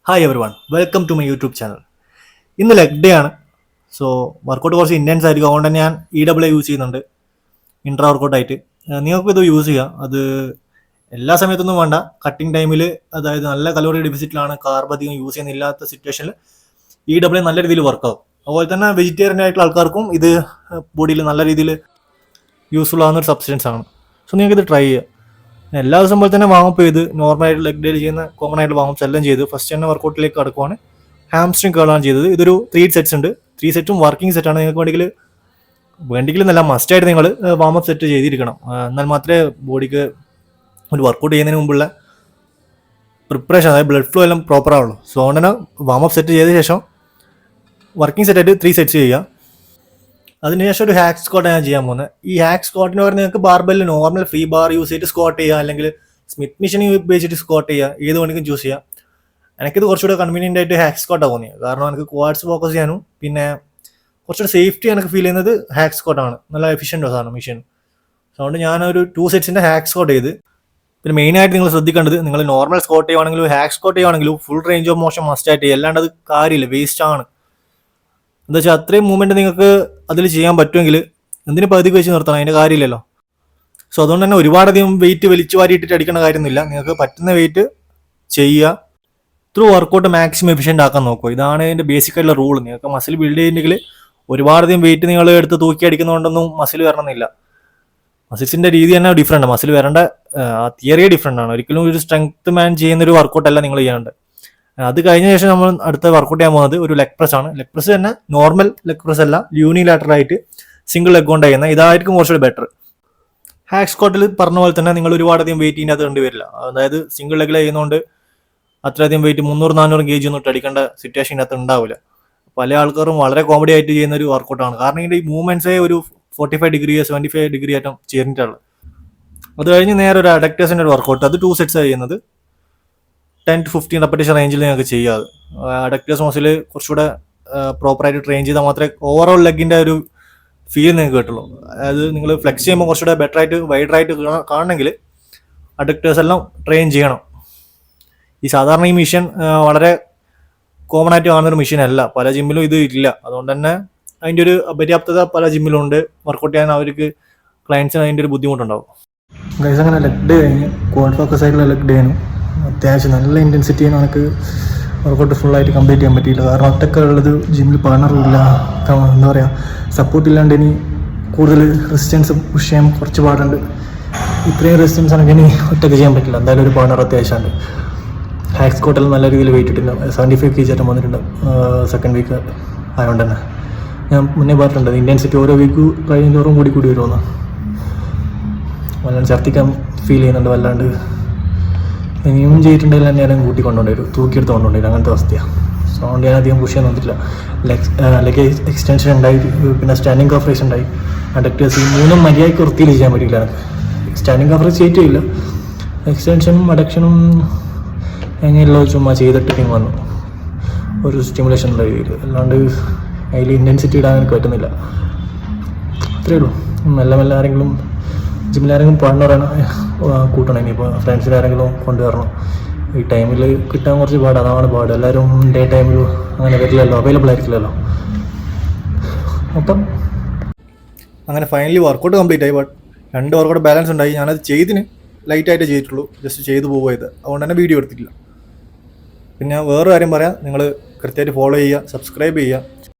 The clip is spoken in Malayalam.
Hi everyone, welcome to my YouTube channel. ഇന്ന് ലെഗ് ഡേ ആണ്. സോ വർക്കൗട്ട് കുറച്ച് ഇൻറ്റൻസ് ആയിരിക്കും. അതുകൊണ്ട് തന്നെ ഞാൻ യൂസ് ചെയ്യുന്നുണ്ട് ഇൻട്രാ വർക്കൗട്ടായിട്ട്. നിങ്ങൾക്കും ഇത് യൂസ് ചെയ്യാം. അത് എല്ലാ സമയത്തൊന്നും വേണ്ട. കട്ടിങ് ടൈമിൽ, അതായത് നല്ല കലോറി ഡെഫിസിറ്റിലാണ്, കാർബ് അധികം യൂസ് ചെയ്യുന്നില്ലാത്ത സിറ്റുവേഷനിൽ നല്ല രീതിയിൽ വർക്കാവും. അതുപോലെ തന്നെ വെജിറ്റേറിയൻ ആയിട്ടുള്ള ആൾക്കാർക്കും ഇത് ബോഡിയിൽ നല്ല രീതിയിൽ യൂസ്ഫുൾ ആകുന്ന ഒരു സബ്സ്റ്റൻസ് ആണ്. സോ നിങ്ങൾക്ക് ഇത് ട്രൈ ചെയ്യാം. എല്ലാ ദിവസം പോലെ തന്നെ വാമപ്പ് ചെയ്ത് നോർമലായിട്ട് ലെഗ് ഡേയിൽ ചെയ്യുന്ന കോമൺ ആയിട്ട് വാമപ്സ് എല്ലാം ചെയ്ത് ഫസ്റ്റ് തന്നെ വർക്കൗട്ടിലേക്ക് കടക്കുവാണ്. ഹാംസ്ട്രിങ് കേളാണ് ചെയ്തത്. ഇതൊരു 3 സെറ്റ്സ് ഉണ്ട്. 3 സെറ്റും വർക്കിംഗ് സെറ്റാണ്. നിങ്ങൾക്ക് വേണ്ടെങ്കിൽ നല്ല മസ്റ്റായിട്ട് നിങ്ങൾ വാമപ്പ് സെറ്റ് ചെയ്തിരിക്കണം. എന്നാൽ മാത്രമേ ബോഡിക്ക് ഒരു വർക്കൗട്ട് ചെയ്യുന്നതിന് മുമ്പുള്ള പ്രിപ്പറേഷൻ, അതായത് ബ്ലഡ് ഫ്ലോ എല്ലാം പ്രോപ്പർ ആവുള്ളൂ. സോ അതുകൊണ്ട് തന്നെ വാമപ്പ് സെറ്റ് ചെയ്ത ശേഷം വർക്കിംഗ് സെറ്റായിട്ട് 3 സെറ്റ്സ് ചെയ്യുക. അതിനുശേഷം ഒരു ഹാക്ക് സ്ക്വാട്ട് ഞാൻ ചെയ്യാൻ പോകുന്നത്. ഈ ഹാക്ക് സ്ക്വാട്ടിന് പറഞ്ഞാൽ നിങ്ങൾക്ക് ബാർബെല്ലിൽ നോർമൽ ഫ്രീ ബാർ യൂസ് ചെയ്തിട്ട് സ്ക്വാട്ട് ചെയ്യുക, അല്ലെങ്കിൽ സ്മിത്ത് മെഷീൻ ഉപയോഗിച്ചിട്ട് സ്ക്വാട്ട് ചെയ്യുക. ഏത് വേണമെങ്കിലും ചൂസ് ചെയ്യാം. എനിക്കിത് കുറച്ചുകൂടെ കൺവീനിയൻ്റ് ആയിട്ട് ഹാക്ക് സ്ക്വാട്ടാണ് തോന്നിയത്. കാരണം എനിക്ക് ക്വാഡ്സ് ഫോക്കസ് ചെയ്യാനും പിന്നെ കുറച്ചുകൂടെ സേഫ്റ്റി എനിക്ക് ഫീൽ ചെയ്യുന്നത് ഹാക്ക് സ്ക്വാട്ടാണ്. നല്ല എഫിഷ്യൻ്റ് സാധനം മെഷീൻ. അതുകൊണ്ട് ഞാനൊരു 2 സെറ്റ്സിൻ്റെ ഹാക്ക് സ്ക്വാട്ട് ചെയ്ത്. പിന്നെ മെയിനായിട്ട് നിങ്ങൾ ശ്രദ്ധിക്കേണ്ടത്, നിങ്ങൾ നോർമൽ സ്ക്വാട്ട് ചെയ്യുവാണെങ്കിലും ഹാക്ക് സ്ക്വാട്ട് ചെയ്യുവാണെങ്കിലും ഫുൾ റേഞ്ച് ഓഫ് മോഷൻ മസ്റ്റായിട്ട്. അല്ലാണ്ട് അത് കാര്യമില്ല, വേസ്റ്റ് ആണ്. എന്താ വെച്ചാൽ അത്രയും മൂവ്മെൻറ്റ് നിങ്ങൾക്ക് അതിൽ ചെയ്യാൻ പറ്റുമെങ്കിൽ എന്തിനു പകുതിക്ക് വെച്ച് നിർത്തണം, അതിൻ്റെ കാര്യമില്ലല്ലോ. സോ അതുകൊണ്ട് തന്നെ ഒരുപാടധികം വെയിറ്റ് വലിച്ചു വാരിയിട്ടിട്ട് അടിക്കേണ്ട കാര്യമൊന്നുമില്ല. നിങ്ങൾക്ക് പറ്റുന്ന വെയിറ്റ് ചെയ്യുക. ത്രൂ വർക്കൗട്ട് മാക്സിമം എഫിഷ്യൻ്റ് ആക്കാൻ നോക്കുക. ഇതാണ് ഇതിൻ്റെ ബേസിക് ആയിട്ടുള്ള റൂൾ. നിങ്ങൾക്ക് മസിൽ ബിൽഡ് ചെയ്യുന്നെങ്കിൽ ഒരുപാടധികം വെയിറ്റ് നിങ്ങൾ എടുത്ത് തൂക്കി അടിക്കുന്നതുകൊണ്ടൊന്നും മസിൽ വരണമെന്നില്ല. മസിൽസിൻ്റെ രീതി തന്നെ ഡിഫറെൻ്റ്. മസിൽ വരേണ്ട തിയറിയെ ഡിഫറെൻ്റ് ആണ്. ഒരിക്കലും ഒരു സ്ട്രെങ്ത് മാൻ ചെയ്യുന്നൊരു വർക്കൗട്ടല്ല നിങ്ങൾ ചെയ്യാണ്ട്. അത് കഴിഞ്ഞ ശേഷം നമ്മൾ അടുത്ത വർക്കൗട്ട് ചെയ്യാൻ പോകുന്നത് ഒരു ലെഗ് പ്രസ് ആണ്. ലെഗ് പ്രസ് തന്നെ നോർമൽ ലെഗ് പ്രസ് അല്ല, യൂണിലാറ്ററൽ ആയിട്ട് സിംഗിൾ ലെഗ് കൊണ്ട് ചെയ്യുന്നത്. ഇതായിരിക്കും കുറച്ചുകൂടി ബെറ്റർ. ഹാക്ക് സ്ക്വാട്ടിൽ പറഞ്ഞ പോലെ തന്നെ നിങ്ങൾ ഒരുപാടധികം വെയിറ്റ് ഇതിനകത്ത് കണ്ടുവരില്ല. അതായത് സിംഗിൾ ലെഗിൽ ചെയ്യുന്നതുകൊണ്ട് അത്രയധികം വെയിറ്റ് 300-400 kg ഒന്നും അടിക്കേണ്ട സിറ്റുവേഷൻ ഇതിനകത്ത് ഉണ്ടാവില്ല. പല ആൾക്കാരും വളരെ കോമഡി ആയിട്ട് ചെയ്യുന്ന ഒരു വർക്കൗട്ടാണ്. കാരണം ഇതിൻ്റെ ഈ മൂവ്മെന്റ്സേ ഒരു 45 ഡിഗ്രി 75 ഡിഗ്രി ആയിട്ടും ചേർന്നിട്ടുള്ളത്. അത് കഴിഞ്ഞ് നേരെ ഒരു അഡക്ടേഴ്സിൻ്റെ ഒരു വർക്കൗട്ട്. അത് 2 സെറ്റ്സ് ചെയ്യുന്നത് 10 to 15 റെപ്പറ്റീഷൻ റേഞ്ചിൽ നിങ്ങൾക്ക് ചെയ്യാതെ. അഡക്ടേഴ്സ് മസിൽ കുറച്ചുകൂടെ പ്രോപ്പറായിട്ട് ട്രെയിൻ ചെയ്താൽ മാത്രമേ ഓവറോൾ ലെഗിൻ്റെ ഒരു ഫീൽ നിങ്ങൾക്ക് കിട്ടുള്ളൂ. അതായത് നിങ്ങൾ ഫ്ലെക്സ് ചെയ്യുമ്പോൾ കുറച്ചുകൂടെ ബെറ്ററായിട്ട് വൈഡറായിട്ട് കാണണമെങ്കിൽ അഡക്ടേഴ്സ് എല്ലാം ട്രെയിൻ ചെയ്യണം. ഈ സാധാരണ ഈ മെഷീൻ വളരെ കോമൺ ആയിട്ട് കാണുന്നൊരു മെഷീൻ അല്ല. പല ജിമ്മിലും ഇത് ഇല്ല. അതുകൊണ്ട് തന്നെ അതിൻ്റെ ഒരു അപര്യാപ്തത പല ജിമ്മിലും ഉണ്ട്. വർക്കൗട്ട് ചെയ്യാൻ അവർക്ക് ക്ലയൻസിന് അതിൻ്റെ ഒരു ബുദ്ധിമുട്ടുണ്ടാവും. ഗൈസ്, അങ്ങനെ ലെഗ് ഡേ കഴിഞ്ഞ് ക്വാഡ് ഫോക്കസ് ആയിട്ടുള്ള ലെഗ് ഡേ ആണ്. അത്യാവശ്യം നല്ല ഇൻറ്റൻസിറ്റി നമുക്ക് വർക്കൗട്ട് ഫുള്ളായിട്ട് കംപ്ലീറ്റ് ചെയ്യാൻ പറ്റിയില്ല. കാരണം ഒറ്റയ്ക്ക് ഉള്ളത് ജിമ്മിൽ പാർട്ണറും ഇല്ല, എന്താ പറയുക, സപ്പോർട്ട് ഇല്ലാണ്ട് ഇനി കൂടുതൽ റെസിസ്റ്റൻസ് പുഷ് ചെയ്യാൻ കുറച്ച് പാടുണ്ട്. ഇത്രയും റെസിസ്റ്റൻസ് ആണെങ്കിൽ ഇനി ഒറ്റയ്ക്ക് ചെയ്യാൻ പറ്റില്ല. എന്തായാലും ഒരു പാർട്ണർ അത്യാവശ്യമുണ്ട്. ഹാക്ക് സ്ക്വാട്ടിൽ നല്ല രീതിയിൽ വെയിറ്റ് ഇട്ടിട്ടുണ്ട്. 75 kg ആയിട്ട് വന്നിട്ടുണ്ട് സെക്കൻഡ് വീക്ക് ആയതുകൊണ്ട് തന്നെ. ഞാൻ മുന്നേ പറഞ്ഞിട്ടുണ്ട് ഇൻറ്റൻസിറ്റി ഓരോ വീക്ക് കഴിയുന്നതോറും കൂടി വരുമെന്ന്. വല്ലാണ്ട് ഛർദ്ദിക്കാൻ ഫീൽ ചെയ്യുന്നുണ്ട്. വല്ലാണ്ട് ഇനിയും ചെയ്തിട്ടുണ്ടെങ്കിൽ തന്നെ ഞാൻ കൂട്ടിക്കൊണ്ടുവരും, തൂക്കിയെടുത്ത് കൊണ്ടുവരും. അങ്ങനത്തെ അവസ്ഥയാണ്. സോ അതുകൊണ്ട് ഞാൻ അധികം പുഷ് ചെയ്യാൻ നോക്കിയില്ല. ലെഗ് എക്സ്റ്റൻഷൻ ഉണ്ടായി, പിന്നെ സ്റ്റാൻഡിങ് കവറേജ് ഉണ്ടായി, അഡക്ടേഴ്സ്. ഈ 3 മര്യാദയ്ക്ക് വൃത്തിയിൽ ചെയ്യാൻ പറ്റില്ല എനിക്ക്. സ്റ്റാൻഡിങ് കവറേജ് ചെയ്തിട്ടില്ല, എക്സ്റ്റൻഷനും അഡക്ഷനും എങ്ങനെയുള്ള ചുമ്മാ ചെയ്തിട്ട് വന്നു ഒരു സ്റ്റിമുലേഷൻ ഉള്ള രീതിയിൽ. അല്ലാണ്ട് അതിൽ ഇൻറ്റൻസിറ്റി ഇടാൻ എനിക്ക് പറ്റുന്നില്ല. അത്രയേ ഉള്ളൂ. മെല്ലെ മെല്ലെ ആരെങ്കിലും ജിമ്മിലാരെങ്കിലും പാർട്ണറാണ് കൂട്ടണം. ഇനിയിപ്പോൾ ഫ്രണ്ട്സിലാരെങ്കിലും കൊണ്ടുവരണം. ഈ ടൈമിൽ കിട്ടാൻ കുറച്ച് പാട്, അതാണ് പാട്. എല്ലാവരും ഡേ ടൈമിൽ അങ്ങനെ വരില്ലല്ലോ, അവൈലബിൾ ആയിരിക്കില്ലല്ലോ. അപ്പം അങ്ങനെ ഫൈനലി വർക്കൗട്ട് കംപ്ലീറ്റ് ആയി. ബട്ട് 2 വർക്കൗട്ട് ബാലൻസ് ഉണ്ടായി. ഞാനത് ചെയ്തിന് ലൈറ്റായിട്ട് ചെയ്തിട്ടുള്ളൂ, ജസ്റ്റ് ചെയ്തു പോയത്. അതുകൊണ്ട് തന്നെ വീഡിയോ എടുത്തിട്ടില്ല. പിന്നെ വേറൊരു കാര്യം പറയാം, നിങ്ങൾ കൃത്യമായിട്ട് ഫോളോ ചെയ്യുക, സബ്സ്ക്രൈബ് ചെയ്യുക.